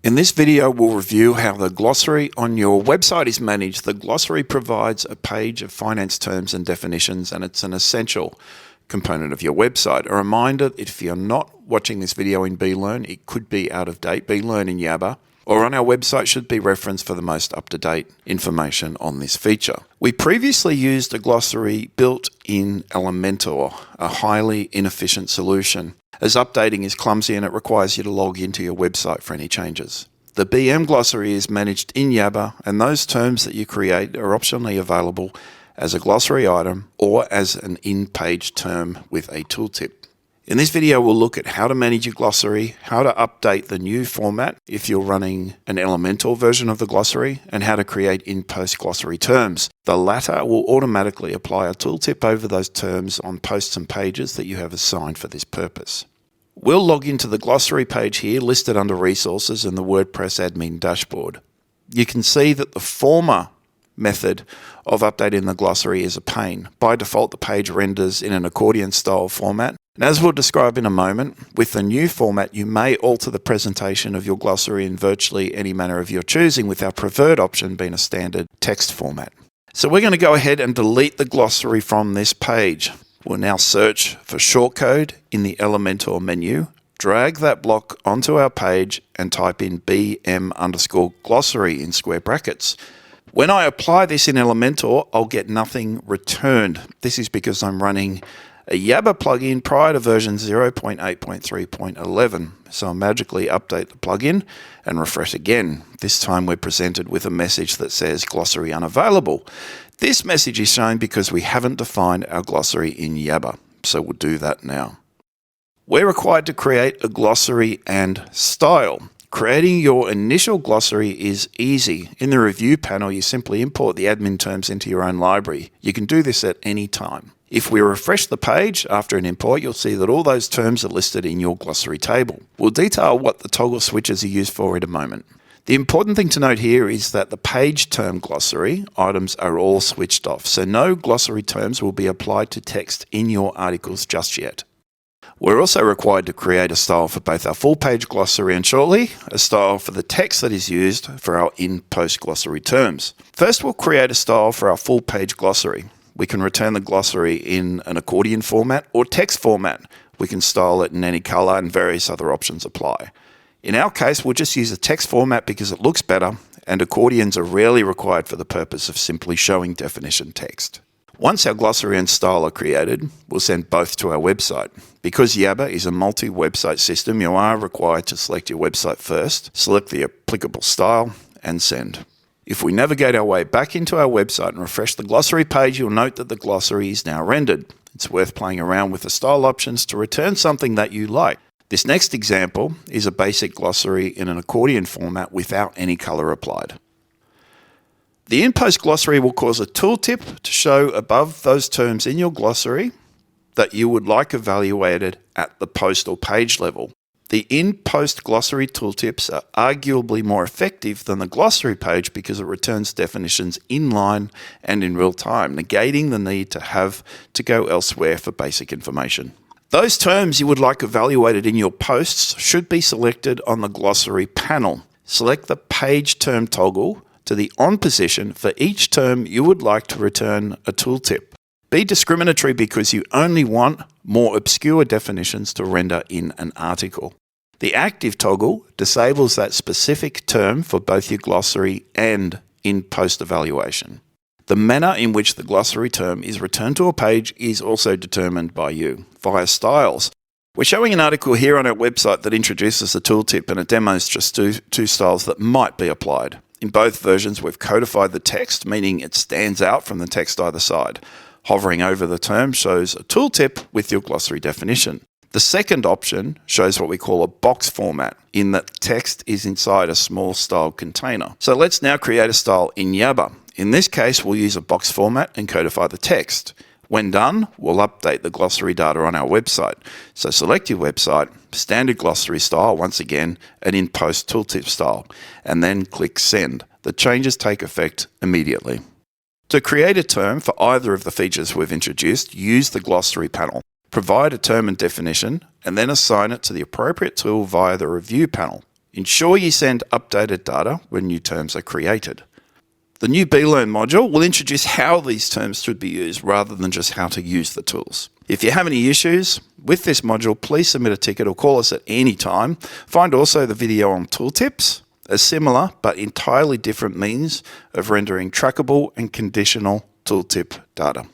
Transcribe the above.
In this video, we'll review how the glossary on your website is managed. The glossary provides a page of finance terms and definitions, and it's an essential component of your website. A reminder, if you're not watching this video in BLearn, it could be out of date. BLearn in Yabba or on our website should be referenced for the most up-to-date information on this feature. We previously used a glossary built in Elementor, a highly inefficient solution, as updating is clumsy and it requires you to log into your website for any changes. The BM glossary is managed in Yabba, and those terms that you create are optionally available as a glossary item or as an in-page term with a tooltip. In this video, we'll look at how to manage your glossary, how to update the new format if you're running an Elementor version of the glossary, and how to create in-post glossary terms. The latter will automatically apply a tooltip over those terms on posts and pages that you have assigned for this purpose. We'll log into the glossary page here listed under Resources in the WordPress admin dashboard. You can see that the former method of updating the glossary is a pain. By default, the page renders in an accordion style format. And as we'll describe in a moment, with the new format, you may alter the presentation of your glossary in virtually any manner of your choosing, with our preferred option being a standard text format. So we're going to go ahead and delete the glossary from this page. We'll now search for shortcode in the Elementor menu, drag that block onto our page and type in BM_glossary in square brackets. When I apply this in Elementor, I'll get nothing returned. This is because I'm running a Yabba plugin prior to version 0.8.3.11. So I'll magically update the plugin and refresh again. This time we're presented with a message that says glossary unavailable. This message is shown because we haven't defined our glossary in Yabba. So we'll do that now. We're required to create a glossary and style. Creating your initial glossary is easy. In the review panel, you simply import the admin terms into your own library. You can do this at any time. If we refresh the page after an import, you'll see that all those terms are listed in your glossary table. We'll detail what the toggle switches are used for in a moment. The important thing to note here is that the page term glossary items are all switched off, so no glossary terms will be applied to text in your articles just yet. We're also required to create a style for both our full page glossary and shortly, a style for the text that is used for our in-post glossary terms. First, we'll create a style for our full page glossary. We can return the glossary in an accordion format or text format. We can style it in any color, and various other options apply. In our case, we'll just use a text format because it looks better, and accordions are rarely required for the purpose of simply showing definition text. Once our glossary and style are created, we'll send both to our website. Because Yabba is a multi-website system, you are required to select your website first, select the applicable style, and send. If we navigate our way back into our website and refresh the glossary page, you'll note that the glossary is now rendered. It's worth playing around with the style options to return something that you like. This next example is a basic glossary in an accordion format without any color applied. The in-post glossary will cause a tooltip to show above those terms in your glossary that you would like evaluated at the post or page level. The in-post glossary tooltips are arguably more effective than the glossary page because it returns definitions inline and in real time, negating the need to have to go elsewhere for basic information. Those terms you would like evaluated in your posts should be selected on the glossary panel. Select the page term toggle to the on position for each term you would like to return a tooltip. Be discriminatory because you only want more obscure definitions to render in an article. The active toggle disables that specific term for both your glossary and in-post evaluation. The manner in which the glossary term is returned to a page is also determined by you via styles. We're showing an article here on our website that introduces the tooltip, and it demos just two styles that might be applied. In both versions, we've codified the text, meaning it stands out from the text either side. Hovering over the term shows a tooltip with your glossary definition. The second option shows what we call a box format, in that text is inside a small style container. So let's now create a style in Yabba. In this case, we'll use a box format and codify the text. When done, we'll update the glossary data on our website. So select your website, standard glossary style once again, and in-post tooltip style, and then click send. The changes take effect immediately. To create a term for either of the features we've introduced, use the glossary panel. Provide a term and definition, and then assign it to the appropriate tool via the review panel. Ensure you send updated data when new terms are created. The new BLearn module will introduce how these terms should be used rather than just how to use the tools. If you have any issues with this module, please submit a ticket or call us at any time. Find also the video on tooltips, a similar but entirely different means of rendering trackable and conditional tooltip data.